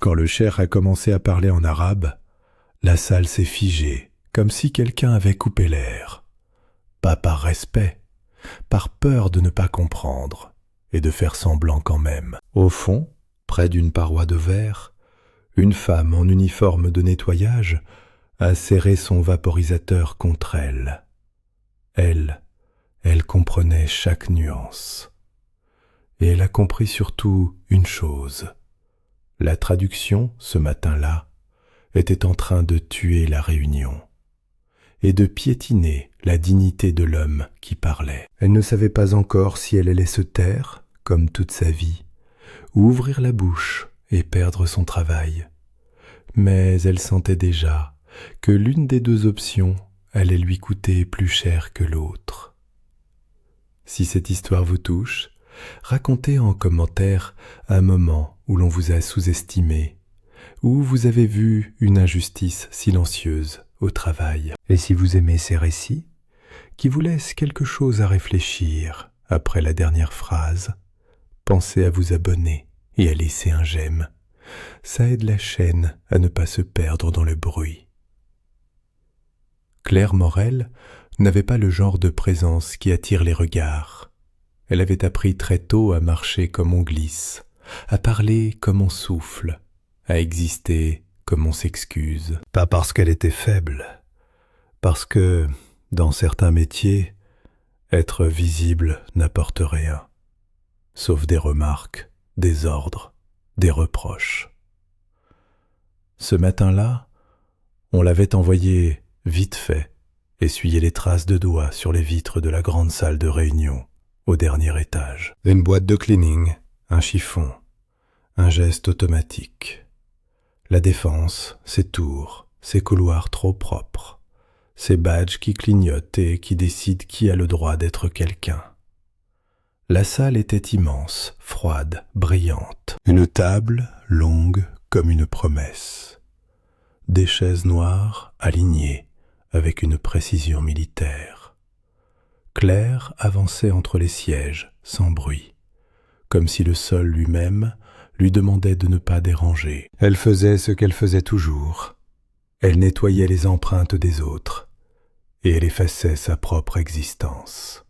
Quand le cheikh a commencé à parler en arabe, la salle s'est figée, comme si quelqu'un avait coupé l'air. Pas par respect, par peur de ne pas comprendre et de faire semblant quand même. Au fond, près d'une paroi de verre, une femme en uniforme de nettoyage a serré son vaporisateur contre elle. Elle comprenait chaque nuance. Et elle a compris surtout une chose. La traduction, ce matin-là, était en train de tuer la réunion et de piétiner la dignité de l'homme qui parlait. Elle ne savait pas encore si elle allait se taire, comme toute sa vie, ou ouvrir la bouche et perdre son travail. Mais elle sentait déjà que l'une des deux options allait lui coûter plus cher que l'autre. Si cette histoire vous touche, racontez en commentaire un moment où l'on vous a sous-estimé, où vous avez vu une injustice silencieuse au travail. Et si vous aimez ces récits, qui vous laissent quelque chose à réfléchir après la dernière phrase, pensez à vous abonner et à laisser un j'aime. Ça aide la chaîne à ne pas se perdre dans le bruit. Claire Morel n'avait pas le genre de présence qui attire les regards. Elle avait appris très tôt à marcher comme on glisse, à parler comme on souffle, à exister comme on s'excuse. Pas parce qu'elle était faible, parce que, dans certains métiers, être visible n'apporte rien, sauf des remarques, des ordres, des reproches. Ce matin-là, on l'avait envoyée vite fait essuyer les traces de doigts sur les vitres de la grande salle de réunion, au dernier étage. Une boîte de cleaning, un chiffon, un geste automatique. La défense, ses tours, ses couloirs trop propres, ses badges qui clignotent et qui décident qui a le droit d'être quelqu'un. La salle était immense, froide, brillante. Une table longue comme une promesse. Des chaises noires alignées avec une précision militaire. Claire avançait entre les sièges, sans bruit, comme si le sol lui-même lui demandait de ne pas déranger. Elle faisait ce qu'elle faisait toujours. Elle nettoyait les empreintes des autres, et elle effaçait sa propre existence.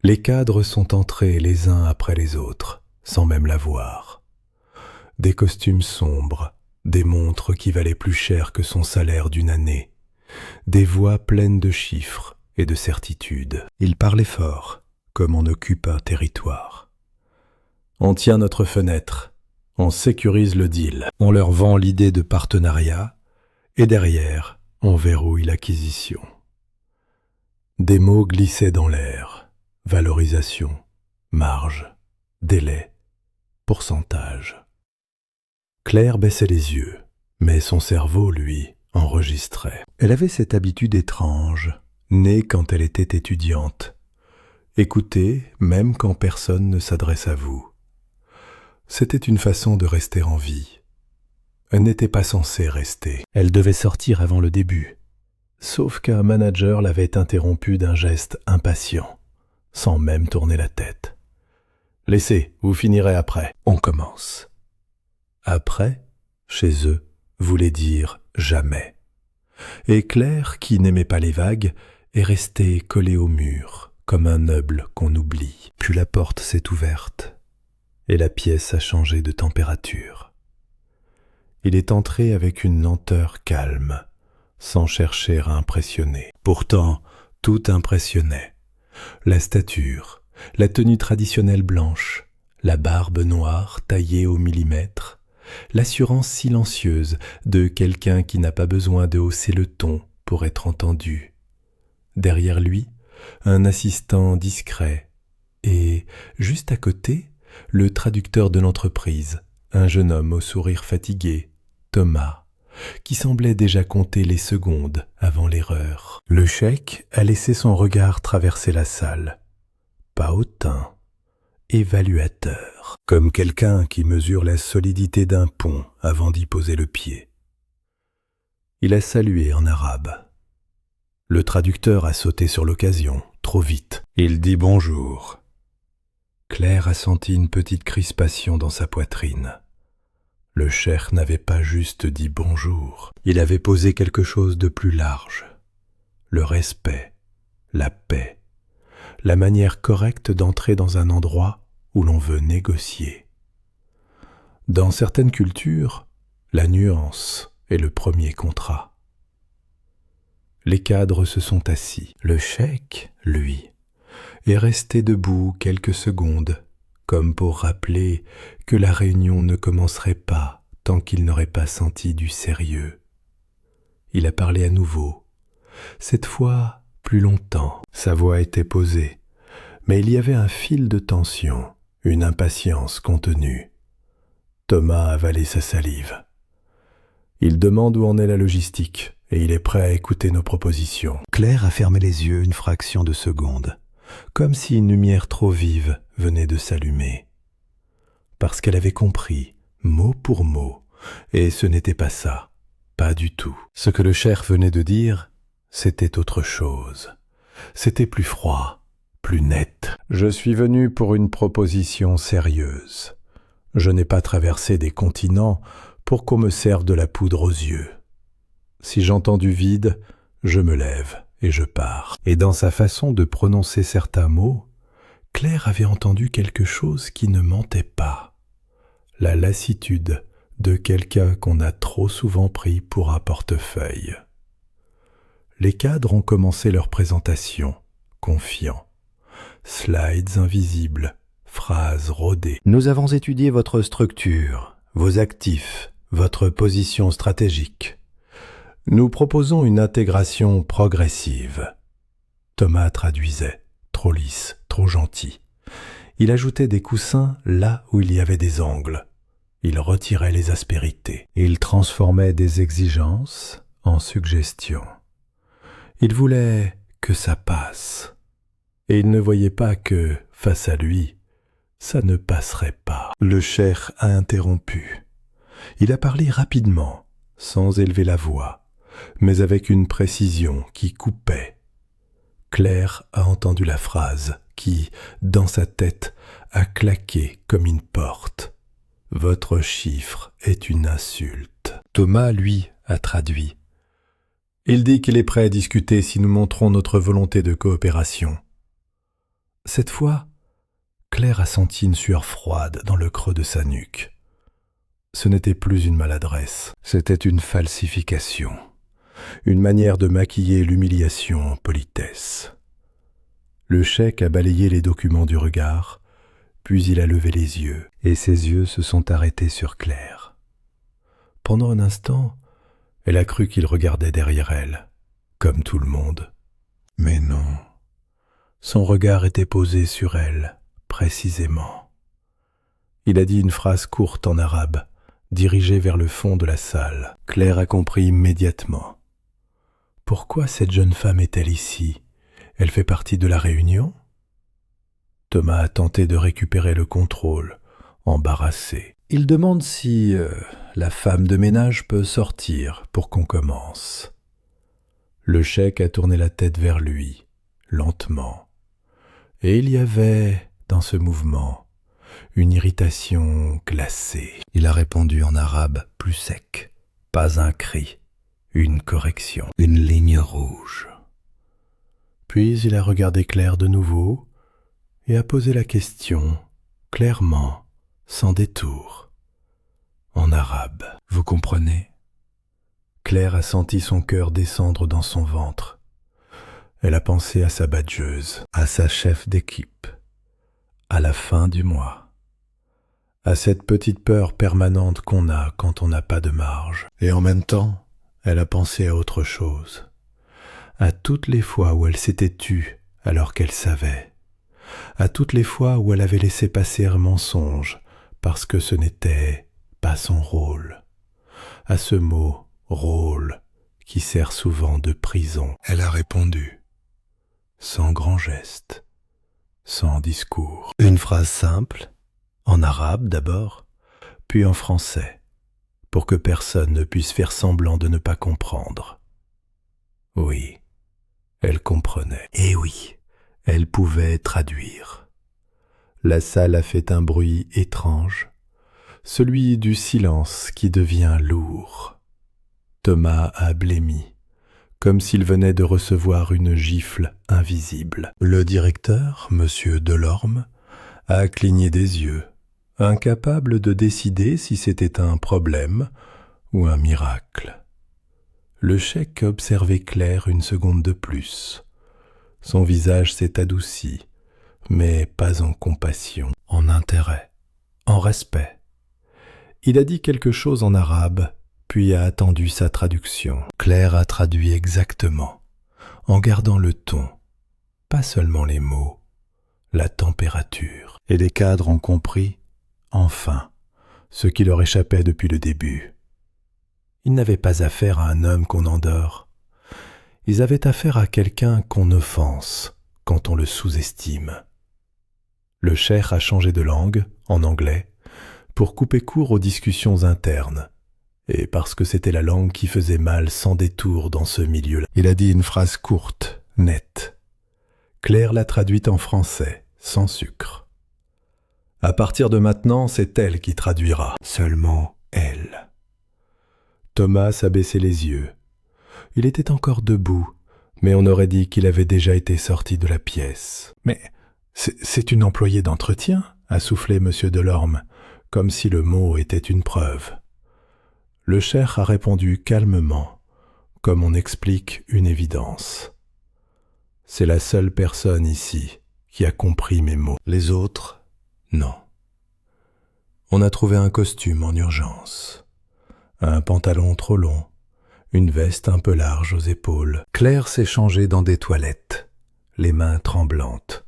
Les cadres sont entrés les uns après les autres, sans même la voir. Des costumes sombres, des montres qui valaient plus cher que son salaire d'une année, des voix pleines de chiffres et de certitudes. Ils parlaient fort, comme on occupe un territoire. On tient notre fenêtre, on sécurise le deal, on leur vend l'idée de partenariat, et derrière, on verrouille l'acquisition. Des mots glissaient dans l'air, valorisation, marge, délai, pourcentage. Claire baissait les yeux, mais son cerveau, lui, enregistrait. Elle avait cette habitude étrange, née quand elle était étudiante. Écouter, même quand personne ne s'adresse à vous. C'était une façon de rester en vie. Elle n'était pas censée rester. Elle devait sortir avant le début. Sauf qu'un manager l'avait interrompue d'un geste impatient, sans même tourner la tête. « Laissez, vous finirez après. On commence. » Après, chez eux, voulait dire jamais. Et Claire, qui n'aimait pas les vagues, est restée collée au mur, comme un meuble qu'on oublie. Puis la porte s'est ouverte, et la pièce a changé de température. Il est entré avec une lenteur calme, sans chercher à impressionner. Pourtant, tout impressionnait. La stature, la tenue traditionnelle blanche, la barbe noire taillée au millimètre, l'assurance silencieuse de quelqu'un qui n'a pas besoin de hausser le ton pour être entendu. Derrière lui, un assistant discret et, juste à côté, le traducteur de l'entreprise, un jeune homme au sourire fatigué, Thomas, qui semblait déjà compter les secondes avant l'erreur. Le cheikh a laissé son regard traverser la salle, pas hautain, évaluateur, comme quelqu'un qui mesure la solidité d'un pont avant d'y poser le pied. Il a salué en arabe. Le traducteur a sauté sur l'occasion, trop vite. Il dit bonjour. Claire a senti une petite crispation dans sa poitrine. Le cheikh n'avait pas juste dit bonjour, il avait posé quelque chose de plus large. Le respect, la paix, la manière correcte d'entrer dans un endroit où l'on veut négocier. Dans certaines cultures, la nuance est le premier contrat. Les cadres se sont assis. Le cheikh, lui, est resté debout quelques secondes, comme pour rappeler que la réunion ne commencerait pas tant qu'il n'aurait pas senti du sérieux. Il a parlé à nouveau, cette fois plus longtemps. Sa voix était posée, mais il y avait un fil de tension, une impatience contenue. Thomas avalait sa salive. Il demande où en est la logistique, et il est prêt à écouter nos propositions. Claire a fermé les yeux une fraction de seconde, comme si une lumière trop vive venait de s'allumer. Parce qu'elle avait compris, mot pour mot, et ce n'était pas ça, pas du tout. Ce que le cheikh venait de dire, c'était autre chose. C'était plus froid, plus net. Je suis venu pour une proposition sérieuse. Je n'ai pas traversé des continents pour qu'on me serve de la poudre aux yeux. Si j'entends du vide, je me lève et je pars. Et dans sa façon de prononcer certains mots, Claire avait entendu quelque chose qui ne mentait pas. La lassitude de quelqu'un qu'on a trop souvent pris pour un portefeuille. Les cadres ont commencé leur présentation, confiants. Slides invisibles, phrases rodées. Nous avons étudié votre structure, vos actifs, votre position stratégique. Nous proposons une intégration progressive. Thomas traduisait, trop lisse, trop gentil. Il ajoutait des coussins là où il y avait des angles. Il retirait les aspérités. Il transformait des exigences en suggestions. Il voulait que ça passe. Et il ne voyait pas que, face à lui, ça ne passerait pas. Le cheikh a interrompu. Il a parlé rapidement, sans élever la voix, mais avec une précision qui coupait. Claire a entendu la phrase qui, dans sa tête, a claqué comme une porte. « Votre chiffre est une insulte. » Thomas, lui, a traduit. Il dit qu'il est prêt à discuter si nous montrons notre volonté de coopération. Cette fois, Claire a senti une sueur froide dans le creux de sa nuque. Ce n'était plus une maladresse, c'était une falsification, une manière de maquiller l'humiliation en politesse. Le cheikh a balayé les documents du regard, puis il a levé les yeux, et ses yeux se sont arrêtés sur Claire. Pendant un instant, elle a cru qu'il regardait derrière elle, comme tout le monde. Mais non, son regard était posé sur elle, précisément. Il a dit une phrase courte en arabe, dirigée vers le fond de la salle. Claire a compris immédiatement. Pourquoi cette jeune femme est-elle ici? Elle fait partie de la réunion? Thomas a tenté de récupérer le contrôle, embarrassé. Il demande si la femme de ménage peut sortir pour qu'on commence. Le cheikh a tourné la tête vers lui, lentement. Et il y avait, dans ce mouvement, une irritation glacée. Il a répondu en arabe plus sec. Pas un cri, une correction, une ligne rouge. Puis il a regardé Claire de nouveau et a posé la question, clairement, sans détour, en arabe. Vous comprenez? Claire a senti son cœur descendre dans son ventre. Elle a pensé à sa badgeuse, à sa chef d'équipe, à la fin du mois, à cette petite peur permanente qu'on a quand on n'a pas de marge. Et en même temps, elle a pensé à autre chose, à toutes les fois où elle s'était tue alors qu'elle savait, à toutes les fois où elle avait laissé passer un mensonge parce que ce n'était pas son rôle, à ce mot « rôle » qui sert souvent de prison. Elle a répondu, sans grand geste, sans discours. Une phrase simple, en arabe d'abord, puis en français, pour que personne ne puisse faire semblant de ne pas comprendre. Oui, elle comprenait. Et oui, elle pouvait traduire. La salle a fait un bruit étrange, celui du silence qui devient lourd. Thomas a blêmi, comme s'il venait de recevoir une gifle invisible. Le directeur, M. Delorme, a cligné des yeux, incapable de décider si c'était un problème ou un miracle. Le chèque observait Claire une seconde de plus. Son visage s'est adouci, mais pas en compassion, en intérêt, en respect. Il a dit quelque chose en arabe, puis a attendu sa traduction. Claire a traduit exactement, en gardant le ton, pas seulement les mots, la température. Et les cadres ont compris, enfin, ce qui leur échappait depuis le début. Ils n'avaient pas affaire à un homme qu'on endort. Ils avaient affaire à quelqu'un qu'on offense quand on le sous-estime. Le cheikh a changé de langue, en anglais, pour couper court aux discussions internes, et parce que c'était la langue qui faisait mal sans détour dans ce milieu-là. Il a dit une phrase courte, nette. Claire l'a traduite en français, sans sucre. À partir de maintenant, c'est elle qui traduira. Seulement elle. Thomas a baissé les yeux. Il était encore debout, mais on aurait dit qu'il avait déjà été sorti de la pièce. « Mais c'est une employée d'entretien ?» a soufflé M. Delorme, comme si le mot était une preuve. Le cheikh a répondu calmement, comme on explique une évidence. « C'est la seule personne ici qui a compris mes mots. Les autres, non. » On a trouvé un costume en urgence. Un pantalon trop long, une veste un peu large aux épaules. Claire s'est changée dans des toilettes, les mains tremblantes,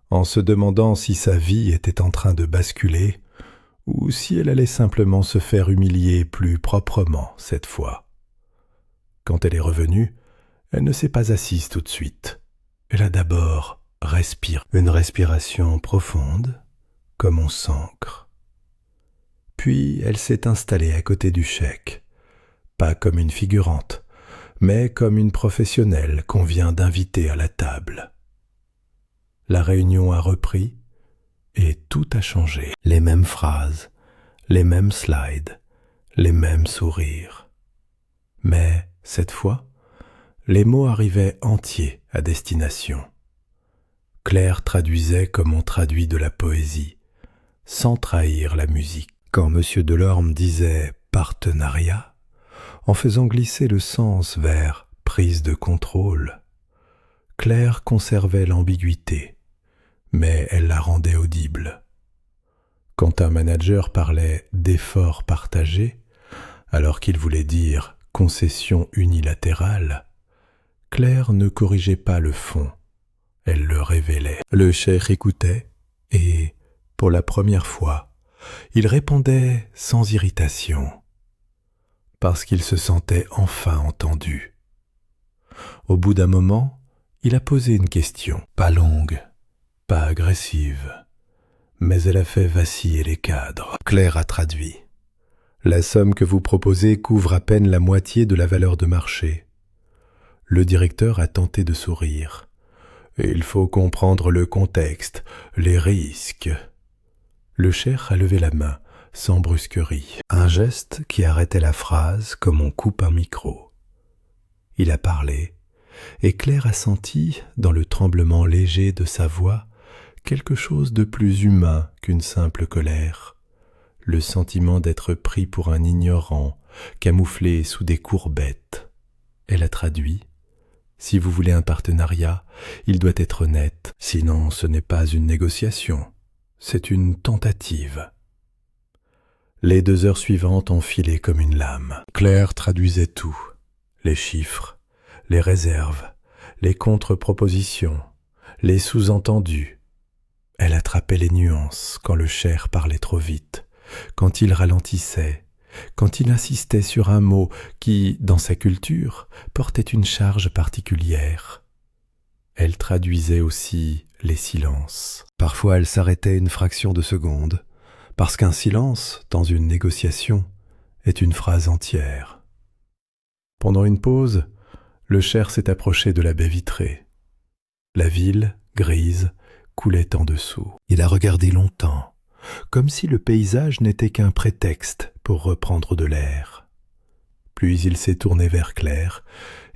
en se demandant si sa vie était en train de basculer ou si elle allait simplement se faire humilier plus proprement cette fois. Quand elle est revenue, elle ne s'est pas assise tout de suite. Elle a d'abord respiré, une respiration profonde, comme on s'ancre. Puis elle s'est installée à côté du cheikh, pas comme une figurante, mais comme une professionnelle qu'on vient d'inviter à la table. La réunion a repris et tout a changé. Les mêmes phrases, les mêmes slides, les mêmes sourires. Mais, cette fois, les mots arrivaient entiers à destination. Claire traduisait comme on traduit de la poésie, sans trahir la musique. Quand M. Delorme disait « partenariat », en faisant glisser le sens vers « prise de contrôle », Claire conservait l'ambiguïté, mais elle la rendait audible. Quand un manager parlait d'efforts partagés, alors qu'il voulait dire concession unilatérale, Claire ne corrigeait pas le fond, elle le révélait. Le cheikh écoutait et, pour la première fois, il répondait sans irritation, parce qu'il se sentait enfin entendu. Au bout d'un moment, il a posé une question, pas longue, pas agressive, mais elle a fait vaciller les cadres. Claire a traduit. La somme que vous proposez couvre à peine la moitié de la valeur de marché. Le directeur a tenté de sourire. Il faut comprendre le contexte, les risques. Le cheikh a levé la main, sans brusquerie, un geste qui arrêtait la phrase comme on coupe un micro. Il a parlé, et Claire a senti, dans le tremblement léger de sa voix, quelque chose de plus humain qu'une simple colère, le sentiment d'être pris pour un ignorant, camouflé sous des courbettes. Elle a traduit. Si vous voulez un partenariat, il doit être honnête, sinon ce n'est pas une négociation. C'est une tentative. Les 2 heures suivantes ont filé comme une lame. Claire traduisait tout. Les chiffres, les réserves, les contre-propositions, les sous-entendus. Elle attrapait les nuances quand le cheikh parlait trop vite, quand il ralentissait, quand il insistait sur un mot qui, dans sa culture, portait une charge particulière. Elle traduisait aussi les silences. Parfois elle s'arrêtait une fraction de seconde, parce qu'un silence, dans une négociation, est une phrase entière. Pendant une pause, le cheikh s'est approché de la baie vitrée. La ville, grise, coulait en dessous. Il a regardé longtemps, comme si le paysage n'était qu'un prétexte pour reprendre de l'air. Puis il s'est tourné vers Claire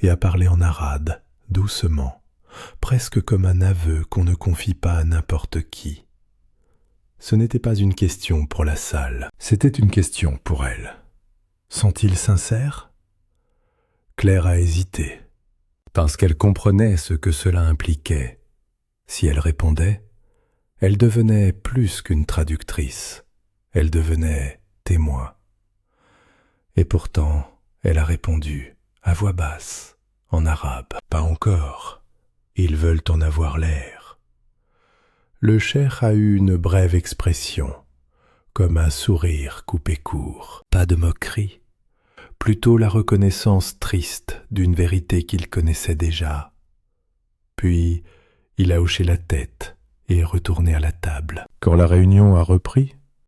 et a parlé en arabe, doucement, presque comme un aveu qu'on ne confie pas à n'importe qui. Ce n'était pas une question pour la salle, c'était une question pour elle. Sont-ils sincères ? Claire a hésité, parce qu'elle comprenait ce que cela impliquait. Si elle répondait, elle devenait plus qu'une traductrice, elle devenait témoin. Et pourtant, elle a répondu, à voix basse, en arabe. Pas encore, ils veulent en avoir l'air. Le cheikh a eu une brève expression, comme un sourire coupé court. Pas de moquerie, plutôt la reconnaissance triste d'une vérité qu'il connaissait déjà. Puis, il a hoché la tête et est retourné à la table. Quand la réunion a repris,